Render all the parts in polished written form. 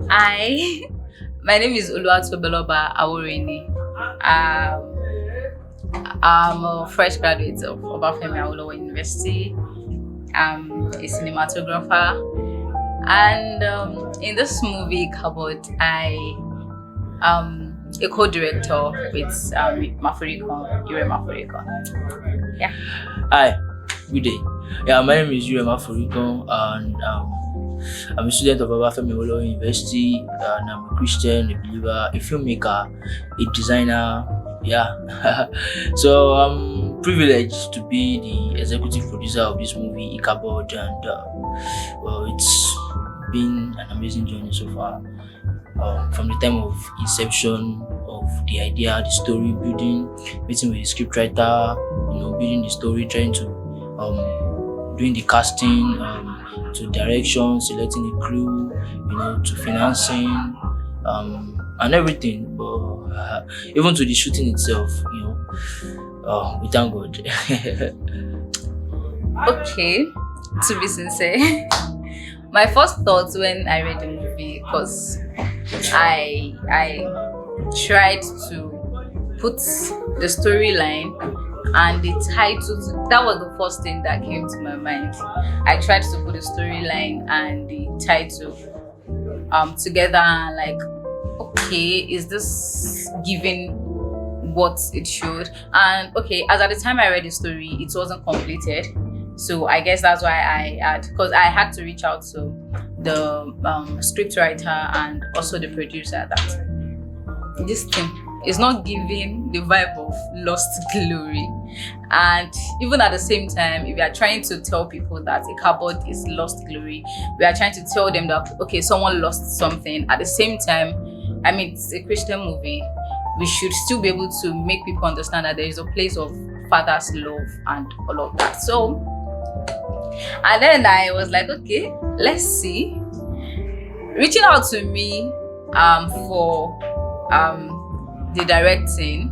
I My name is Oluwatobeloba Aworini. I'm a fresh graduate of Obafemi Awolowo University. I'm a cinematographer, and in this movie, ICHABOD, I am a co-director with Ire Mafuriko. Yeah. Hi, good day. Yeah, my name is Ire Mafuriko, and I'm a student of Obafemi Awolowo University, and I'm a Christian, a believer, a filmmaker, a designer. Yeah, so I'm privileged to be the executive producer of this movie, ICHABOD, and well, it's been an amazing journey so far. From the time of inception of the idea, the story, building, meeting with the scriptwriter, building the story, trying to doing the casting, to direction, selecting the crew, to financing, and everything. But even to the shooting itself, we thank God. Okay, to be sincere, my first thoughts when I read the movie, because I tried to put the storyline and the title. That was the first thing that came to my mind. I tried to put the storyline and the title together, and like, okay, is this giving what it should? And okay, as at the time I read the story, it wasn't completed. So I guess that's why because I had to reach out to the scriptwriter and also the producer that this thing is not giving the vibe of lost glory. And even at the same time, if we are trying to tell people that ICHABOD is lost glory, we are trying to tell them that, okay, someone lost something. At the same time, I mean, it's a Christian movie. We should still be able to make people understand that there is a place of father's love and all of that. So, and then I was like, okay, let's see. Reaching out to me for the directing.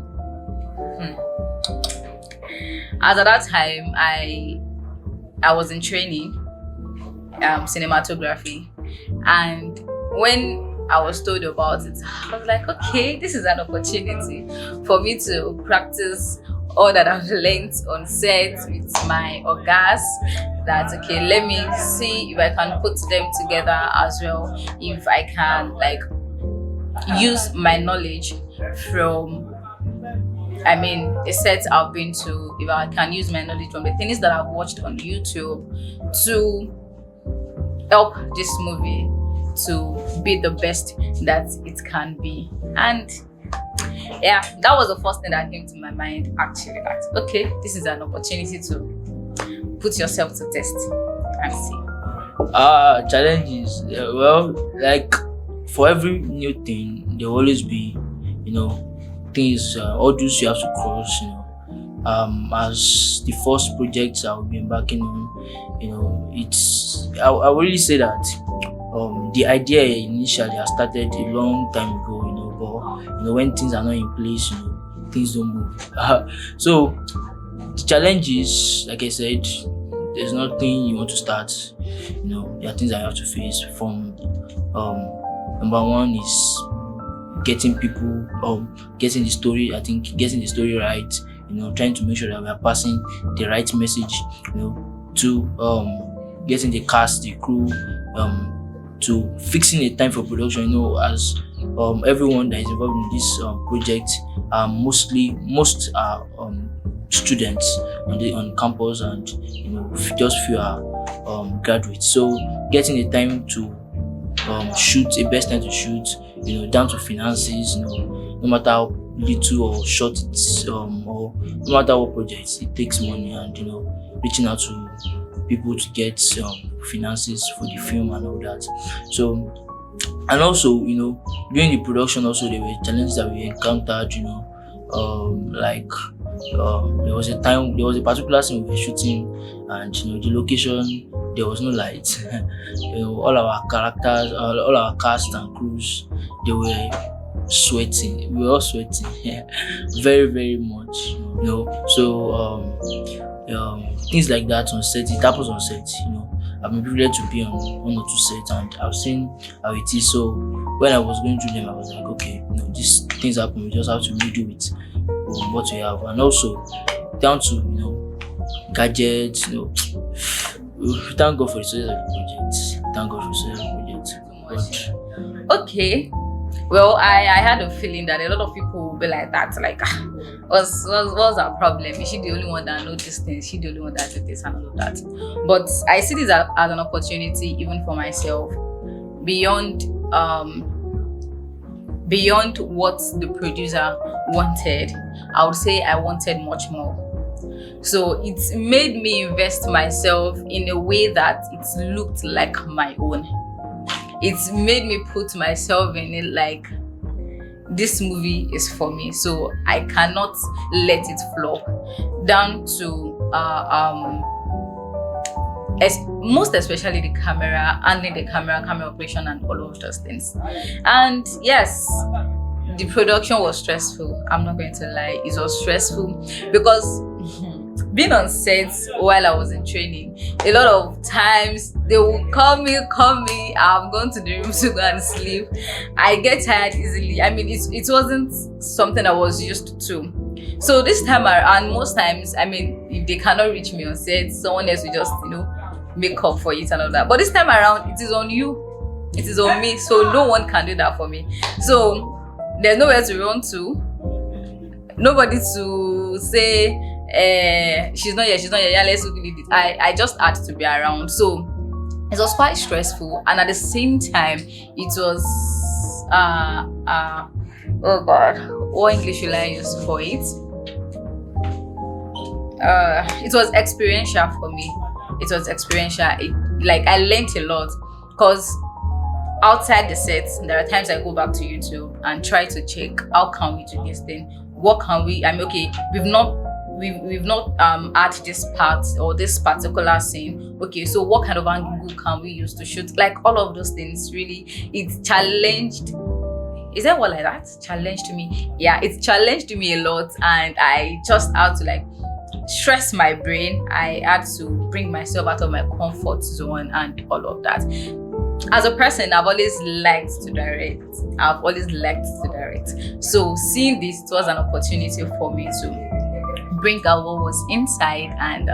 As at that time, I was in training, cinematography, and when I was told about it, I was like, okay, this is an opportunity for me to practice all that I've learned on set with my ogas. That okay, let me see if I can put them together as well. If I can use my knowledge from, a set I've been to, if I can use my knowledge from the things that I've watched on YouTube to help this movie to be the best that it can be. And yeah, that was the first thing that came to my mind actually, that okay, this is an opportunity to put yourself to test and see. Challenges. Well, like for every new thing, there will always be, things, hurdles you have to cross. As the first projects I will be embarking on, it's I will really say that the idea initially has started a long time ago, but when things are not in place, things don't move. So the challenge is, like I said, there's nothing you want to start. There are things that you have to face. From number one is getting people, getting the story. I think getting the story right. Trying to make sure that we are passing the right message. To getting the cast, the crew, to fixing a time for production. As everyone that is involved in this project, most are students on campus, and just few are graduates. So getting a time to shoot, a best time to shoot, down to finances, no matter how little or short it's or no matter what projects, it takes money, and reaching out to people to get finances for the film and all that. So, and also during the production also there were challenges that we encountered. There was a particular scene we were shooting, and the location, there was no light. All our characters, all our cast and crews, they were sweating. We were all sweating, very very much. So things like that on set, it happens on set. I've been privileged to be on one or two sets, and I've seen how it is. So when I was going through them, I was like, okay, these things happen. We just have to really do it what we have, and also down to gadgets. Thank God for the success of the project. Thank God for the success of the project. Okay. Well, I had a feeling that a lot of people will be like that, like, what's our problem? Is she the only one that knows these things? Is she the only one that did this and all of that? But I see this as an opportunity, even for myself, beyond what the producer wanted. I would say I wanted much more. So it made me invest myself in a way that it looked like my own. It made me put myself in it like, this movie is for me, so I cannot let it flop. Down to most especially the camera, handling the camera operation and all of those things. And yes, the production was stressful. I'm not going to lie, it was stressful because being on sets while I was in training, a lot of times they will call me, I'm going to the room to go and sleep. I get tired easily. I mean, it wasn't something I was used to. So this time around, most times, I mean, if they cannot reach me on set, someone else will just, make up for it and all that. But this time around, it is on you. It is on me. So no one can do that for me. So there's nowhere to run to. Nobody to say, she's not here, yeah, let's do it. I just had to be around. So it was quite stressful, and at the same time it was oh god, what English will I use for it? It was experiential for me. It was experiential. I learned a lot, because outside the sets there are times I go back to YouTube and try to check, how can we do this thing? What can we, okay, we've not add this part or this particular scene. Okay, so what kind of angle can we use to shoot? Like all of those things, really, it challenged. Is that what like that? Challenged me? Yeah, it challenged me a lot, and I just had to stress my brain. I had to bring myself out of my comfort zone and all of that. As a person, I've always liked to direct. So seeing this, it was an opportunity for me to bring out what was inside and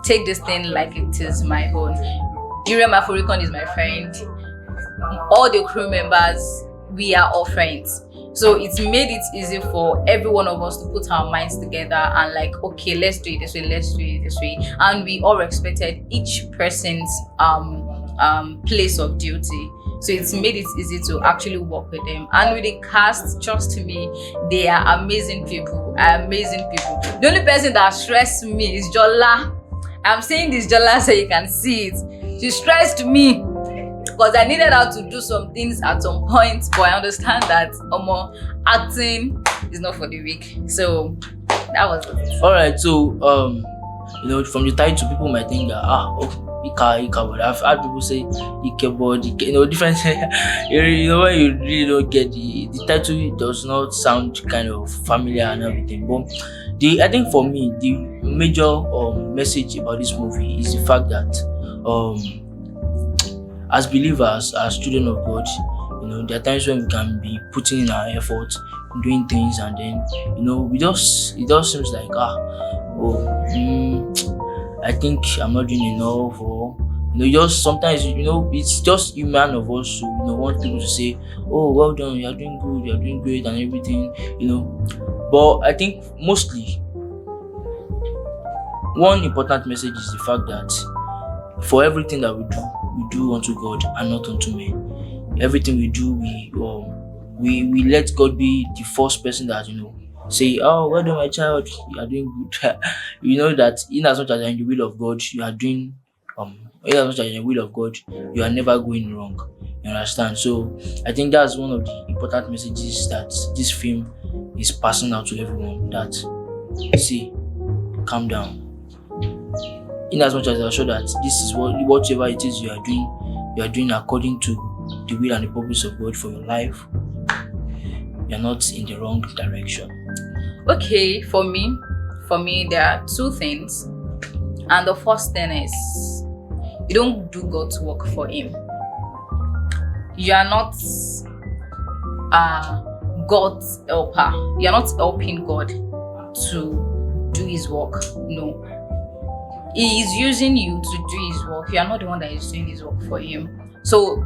take this thing like it is my own. Uriam Afurikon is my friend. All the crew members, we are all friends. So it made it easy for every one of us to put our minds together and okay, let's do it this way, let's do it this way. And we all respected each person's place of duty. So it's made it easy to actually work with them. And with the cast, trust me, they are amazing people. The only person that stressed me is Jola. I'm saying this Jola so you can see it. She stressed me because I needed her to do some things at some point, but I understand that acting is not for the weak. So that was it. All right. So from the title, people might think that ICHABOD. I've had people say ICHABOD, different. When you really don't get the title, it does not sound kind of familiar and everything. But I think for me, the major message about this movie is the fact that as believers, as children of God, there are times when we can be putting in our effort, doing things, and then it just seems like I think I'm not doing enough, or just sometimes it's just human of us to want people to say, oh, well done, you're doing good, you're doing great and everything, but I think mostly one important message is the fact that for everything that we do unto God and not unto men. Everything we do, we let God be the first person that say, oh, well done, my child, you are doing good. You know that in as much as you are in the will of God, you are doing in as much as you are in the will of God, you are never going wrong. You understand? So I think that's one of the important messages that this film is passing out to everyone. That see, calm down. In as much as I'm sure that this is whatever it is you are doing according to the will and the purpose of God for your life. You're not in the wrong direction. Okay, for me, there are two things, and the first thing is You don't do God's work for him. You are not God's helper. You are not helping God to do his work. No. He is using you to do his work. You are not the one that is doing his work for him. So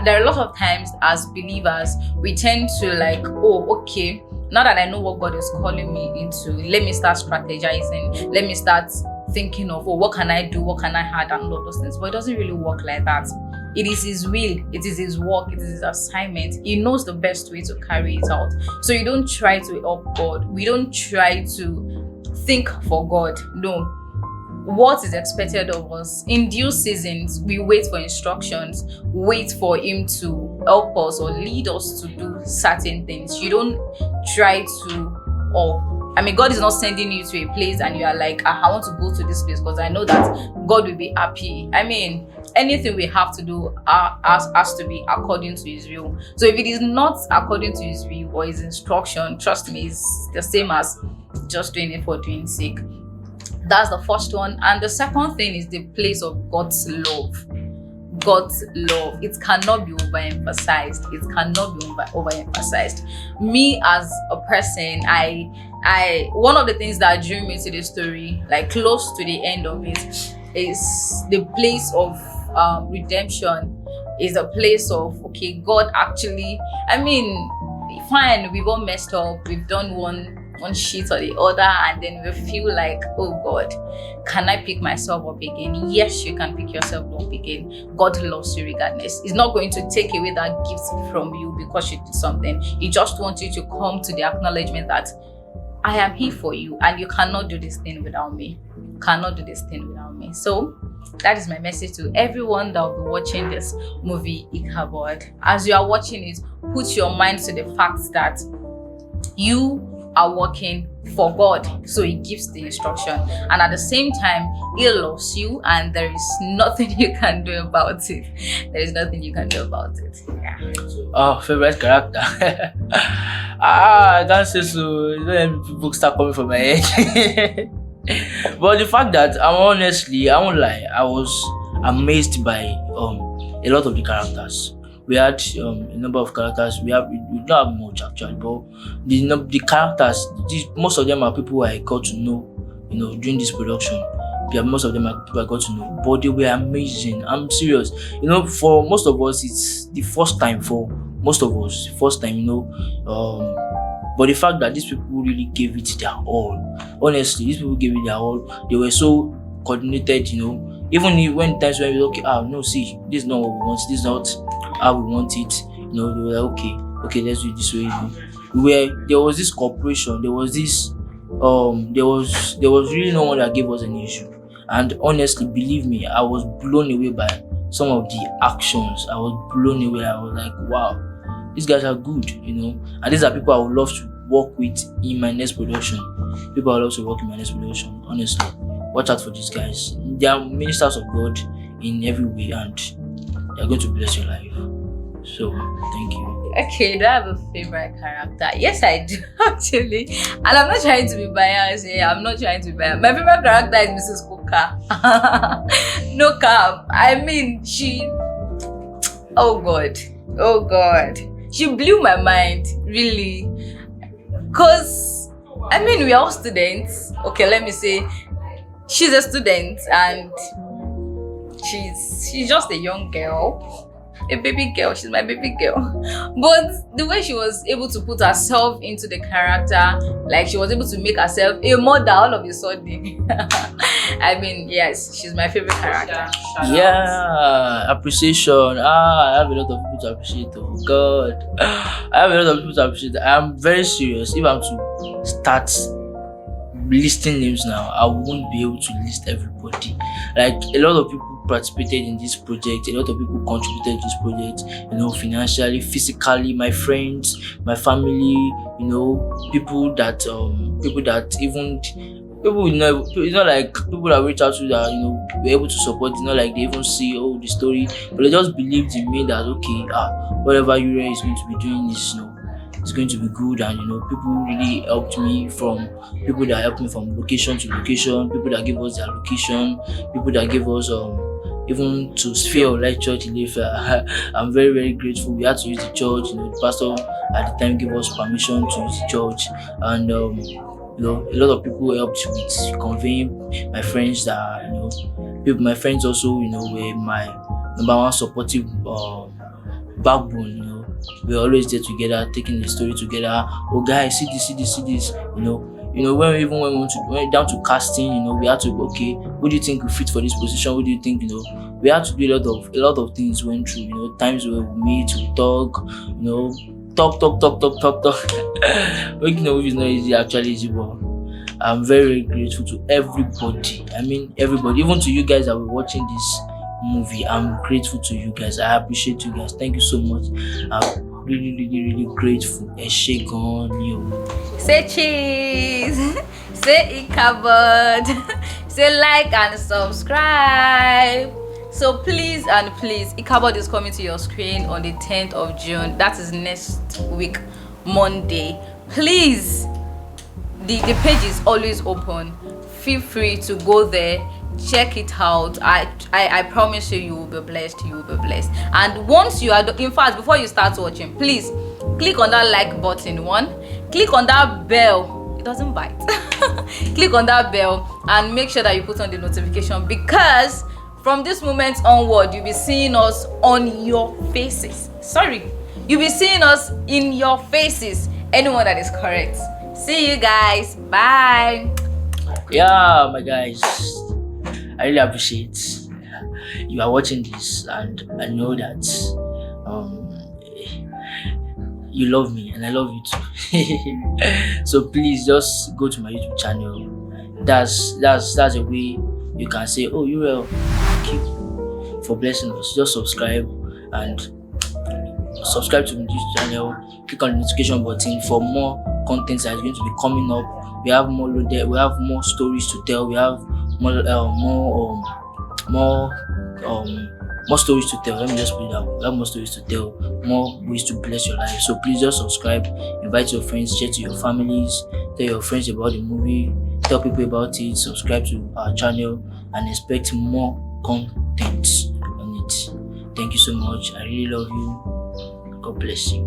there are a lot of times as believers, we tend to like, oh, okay, now that I know what God is calling me into, let me start strategizing. Let me start thinking of, oh, what can I do? What can I add? And all of those things. But it doesn't really work like that. It is his will. It is his work. It is his assignment. He knows the best way to carry it out. So you don't try to help God. We don't try to think for God. No. What is expected of us in due seasons, we wait for instructions, wait for him to help us or lead us to do certain things. You don't try to, God is not sending you to a place and you are like, I want to go to this place because I know that God will be happy. Anything we have to do has to be according to his will. So if it is not according to his will or his instruction, trust me, it's the same as just doing it for doing sake. That's the first one. And the second thing is the place of God's love. God's love. It cannot be overemphasized. It cannot be overemphasized. Me as a person, I one of the things that drew me to the story, like close to the end of it, is the place of redemption. Is a place of, okay, God actually, fine, we've all messed up, we've done one shit or the other, and then we feel like, oh God, can I pick myself up again? Yes, you can pick yourself up again. God loves you regardless. He's not going to take away that gift from you because you did something. He just wants you to come to the acknowledgement that I am here for you and you cannot do this thing without me. Cannot do this thing without me. So that is my message to everyone that will be watching this movie, ICHABOD. As you are watching it, put your mind to the fact that you are working for God, so he gives the instruction, and at the same time he loves you, and there is nothing you can do about it. There is nothing you can do about it. Yeah. Favorite character. I can't say so. People start coming from my head. But the fact that I won't lie, I was amazed by a lot of the characters. We had a number of characters. We don't have much actually, but the characters, most of them are people I got to know, during this production. Most of them are people I got to know, but they were amazing. I'm serious. For most of us, it's the first time for most of us. But the fact that these people really gave it their all. Honestly, these people gave it their all. They were so coordinated, Even when times when we okay, no, see, this is not what we want. This is not how we want it. They were like, okay, let's do it this way. Where there was this cooperation, there was this, there was really no one that gave us an issue. And honestly, believe me, I was blown away by some of the actions. I was blown away. I was like, wow, these guys are good, And these are people I would love to work with in my next production. People I would love to work in my next production. Honestly, watch out for these guys. They are ministers of God in every way, and they are going to bless your life. So, thank you. Okay, do I have a favorite character? Yes, I do actually. And I'm not trying to be biased here. I'm not trying to be biased. My favorite character is Mrs. Coca. No cap. She. Oh God. She blew my mind, really. Because, we are all students. Okay, let me say, she's a student and she's just a young girl. A baby girl. She's my baby girl. But the way she was able to put herself into the character, like she was able to make herself a mother all of a sudden. Yes, she's my favorite character. Yeah, appreciation. I have a lot of people to appreciate. Oh God, I have a lot of people to appreciate. I'm very serious. If I'm to start listing names now, I won't be able to list everybody. Like a lot of people participated in this project, a lot of people contributed to this project, financially, physically, my friends, my family, people that like people that reach out to that, were able to support. It's not like they even see the story, but they just believed in me that whatever Ure is going to be doing is it's going to be good. And people really helped me, from people that helped me from location to location, people that gave us their location, people that gave us even to Sphere of Light Church in Ife. I'm very, very grateful. We had to use the church. The pastor at the time gave us permission to use the church, and a lot of people helped with conveying my friends that my friends also were my number one supportive backbone. We're always there together, taking the story together. Oh guys, see this, see this, see this. When we went down to casting, we had to okay, who do you think will fit for this position? Who do you think, we had to do a lot of things went through, times where we meet, we talk, talk. Making a movie is not easy, actually easy, but I'm very, very grateful to everybody. I mean everybody, even to you guys that were watching this movie. I'm grateful to you guys. I appreciate you guys. Thank you so much. I'm really, really, really grateful. Say cheese. Say ICHABOD. Say like and subscribe. So please and please, ICHABOD is coming to your screen on the 10th of June. That is next week, Monday. Please, the page is always open. Feel free to go there. Check it out. I promise you will be blessed. You will be blessed. And once you are in fact, before you start watching, please click on that like button. Click on that bell. It doesn't bite. Click on that bell and make sure that you put on the notification, because from this moment onward you'll be seeing us on your faces. You'll be seeing us in your faces. Anyone that is correct. See you guys. Bye. Yeah, my guys, I really appreciate you are watching this, and I know that you love me and I love you too. So please just go to my YouTube channel. That's a way you can say, oh, you will keep for blessing us. Just subscribe and subscribe to my YouTube channel. Click on the notification button for more content that is going to be coming up. We have more loaded. We have more stories to tell. We have more stories to tell. Let me just put it out. We have more stories to tell, more ways to bless your life. So please just subscribe, invite your friends, share to your families, tell your friends about the movie, tell people about it, subscribe to our channel, and expect more content on it. Thank you so much. I really love you. God bless you.